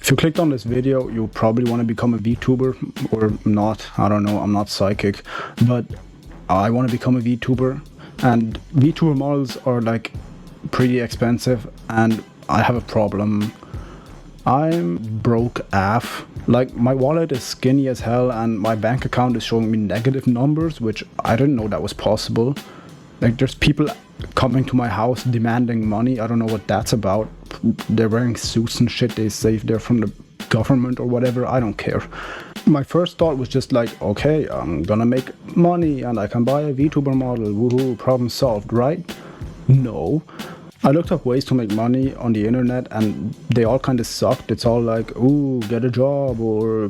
If you clicked on this video, you probably want to become a VTuber, or not, I don't know, I'm not psychic, but I want to become a VTuber, and VTuber models are like pretty expensive, and I have a problem. I'm broke AF. Like, my wallet is skinny as hell and my bank account is showing me negative numbers, which I didn't know that was possible. Like, there's people coming to my house demanding money. I don't know what that's about. They're wearing suits and shit. They say they're from the government or whatever. I don't care. My first thought was just like, okay, I'm gonna make money and I can buy a VTuber model. Woohoo, problem solved, right? No. I looked up ways to make money on the internet and they all kind of sucked. It's all like, ooh, get a job or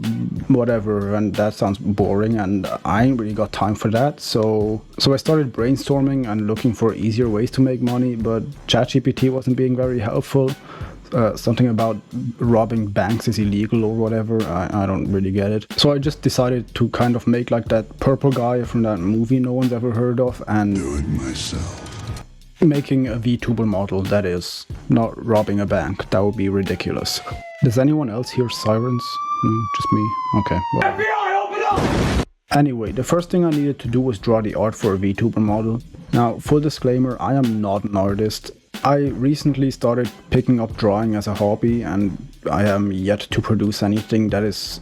whatever, and that sounds boring and I ain't really got time for that. So I started brainstorming and looking for easier ways to make money, but ChatGPT wasn't being very helpful. Something about robbing banks is illegal or whatever. I don't really get it. So I just decided to kind of make like that purple guy from that movie no one's ever heard of and do it myself. Making a VTuber model, that is, not robbing a bank. That would be ridiculous. Does anyone else hear sirens? No, just me? Okay, well. FBI, open up! Anyway, the first thing I needed to do was draw the art for a VTuber model. Now, full disclaimer, I am not an artist. I recently started picking up drawing as a hobby and I am yet to produce anything that is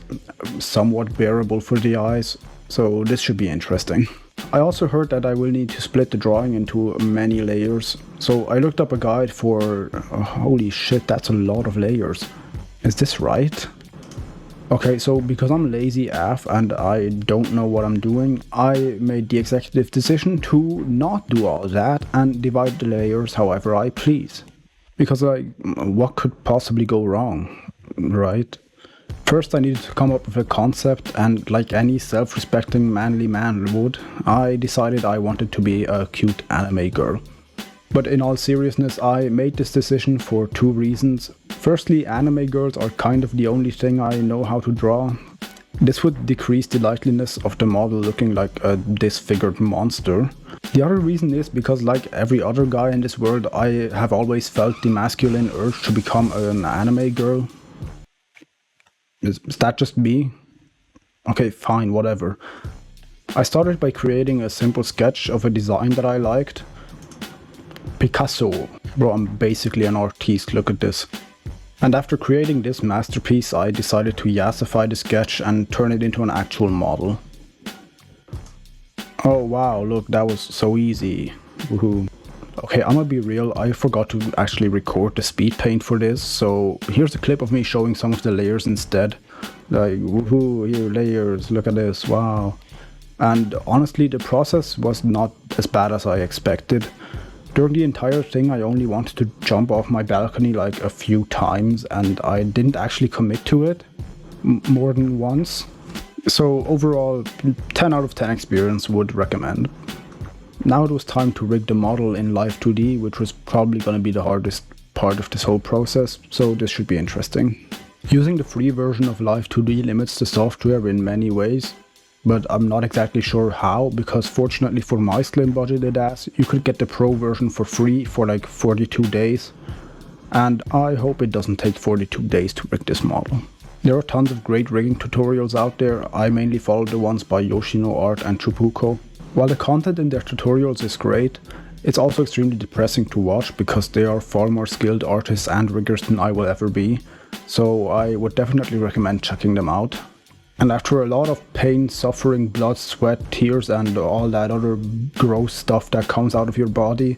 somewhat bearable for the eyes, so this should be interesting. I also heard that I will need to split the drawing into many layers, so I looked up a guide for... holy shit, that's a lot of layers. Is this right? Okay, so because I'm lazy AF and I don't know what I'm doing, I made the executive decision to not do all that and divide the layers however I please. Because like, what could possibly go wrong, right? First I needed to come up with a concept, and like any self-respecting manly man would, I decided I wanted to be a cute anime girl. But in all seriousness, I made this decision for two reasons. Firstly, anime girls are kind of the only thing I know how to draw. This would decrease the likeliness of the model looking like a disfigured monster. The other reason is because, like every other guy in this world, I have always felt the masculine urge to become an anime girl. Is that just me? Okay, fine, whatever. I started by creating a simple sketch of a design that I liked. Picasso. Bro, I'm basically an artiste, look at this. And after creating this masterpiece, I decided to yassify the sketch and turn it into an actual model. Oh wow, look, that was so easy. Woohoo. Okay, I'm gonna be real, I forgot to actually record the speed paint for this, so here's a clip of me showing some of the layers instead. Like, woohoo, here, layers, look at this, wow. And honestly, the process was not as bad as I expected. During the entire thing, I only wanted to jump off my balcony like a few times, and I didn't actually commit to it more than once. So overall, 10 out of 10 experience, would recommend. Now it was time to rig the model in Live 2D, which was probably going to be the hardest part of this whole process, so this should be interesting. Using the free version of Live 2D limits the software in many ways, but I'm not exactly sure how, because fortunately for my slim budgeted ass, you could get the pro version for free for like 42 days, and I hope it doesn't take 42 days to rig this model. There are tons of great rigging tutorials out there. I mainly follow the ones by Yoshino Art and Chupuko. While the content in their tutorials is great, it's also extremely depressing to watch because they are far more skilled artists and riggers than I will ever be, so I would definitely recommend checking them out. And after a lot of pain, suffering, blood, sweat, tears and all that other gross stuff that comes out of your body,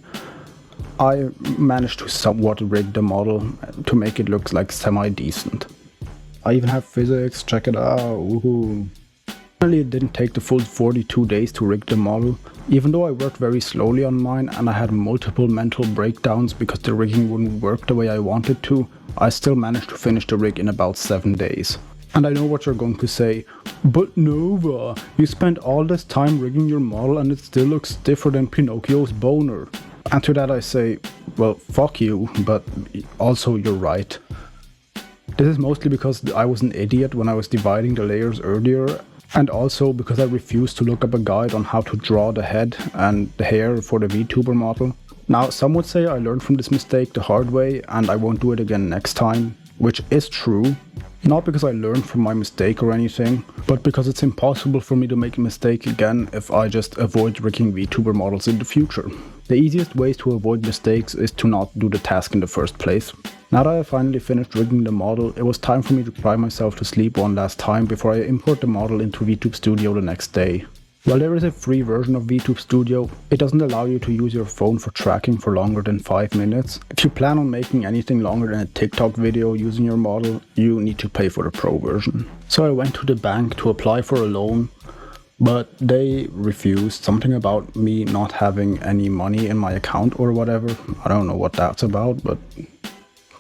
I managed to somewhat rig the model to make it look like semi-decent. I even have physics, check it out, woohoo. Finally, it didn't take the full 42 days to rig the model. Even though I worked very slowly on mine and I had multiple mental breakdowns because the rigging wouldn't work the way I wanted to, I still managed to finish the rig in about 7 days. And I know what you're going to say, but Nova, you spent all this time rigging your model and it still looks stiffer than Pinocchio's boner. And to that I say, well, fuck you, but also you're right. This is mostly because I was an idiot when I was dividing the layers earlier, and also because I refused to look up a guide on how to draw the head and the hair for the VTuber model. Now, some would say I learned from this mistake the hard way and I won't do it again next time, which is true, Not because I learned from my mistake or anything, but because it's impossible for me to make a mistake again if I just avoid rigging VTuber models in the future. The easiest ways to avoid mistakes is to not do the task in the first place. Now that I finally finished rigging the model, it was time for me to cry myself to sleep one last time before I import the model into VTube Studio the next day. While there is a free version of VTube Studio, it doesn't allow you to use your phone for tracking for longer than 5 minutes. If you plan on making anything longer than a TikTok video using your model, you need to pay for the pro version. So I went to the bank to apply for a loan, but they refused. Something about me not having any money in my account or whatever. I don't know what that's about, but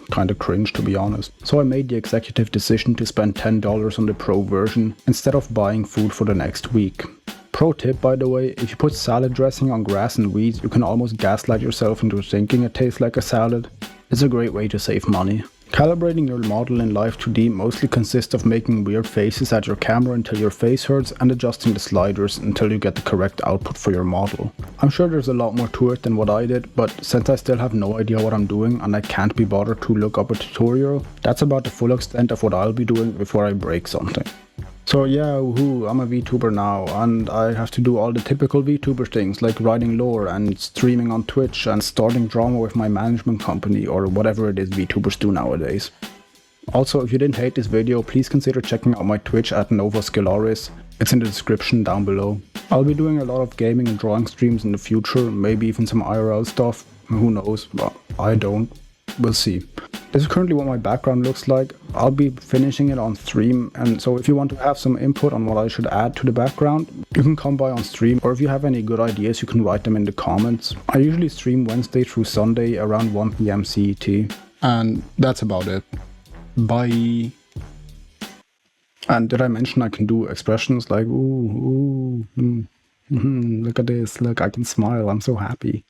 kind of cringe to be honest. So I made the executive decision to spend $10 on the pro version instead of buying food for the next week. Pro tip, by the way, if you put salad dressing on grass and weeds, you can almost gaslight yourself into thinking it tastes like a salad. It's a great way to save money. Calibrating your model in Live 2D mostly consists of making weird faces at your camera until your face hurts and adjusting the sliders until you get the correct output for your model. I'm sure there's a lot more to it than what I did, but since I still have no idea what I'm doing and I can't be bothered to look up a tutorial, that's about the full extent of what I'll be doing before I break something. So yeah, woohoo, I'm a VTuber now, and I have to do all the typical VTuber things like writing lore and streaming on Twitch and starting drama with my management company or whatever it is VTubers do nowadays. Also, if you didn't hate this video, please consider checking out my Twitch at Nova Skellaris. It's in the description down below. I'll be doing a lot of gaming and drawing streams in the future, maybe even some IRL stuff, who knows, but I don't. We'll see. This is currently what my background looks like. I'll be finishing it on stream, and so if you want to have some input on what I should add to the background, you can come by on stream, or if you have any good ideas you can write them in the comments. I usually stream Wednesday through Sunday around 1 PM CET. And that's about it. Bye. And did I mention I can do expressions like ooh, look at this, look, I can smile, I'm so happy.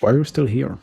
Why are you still here?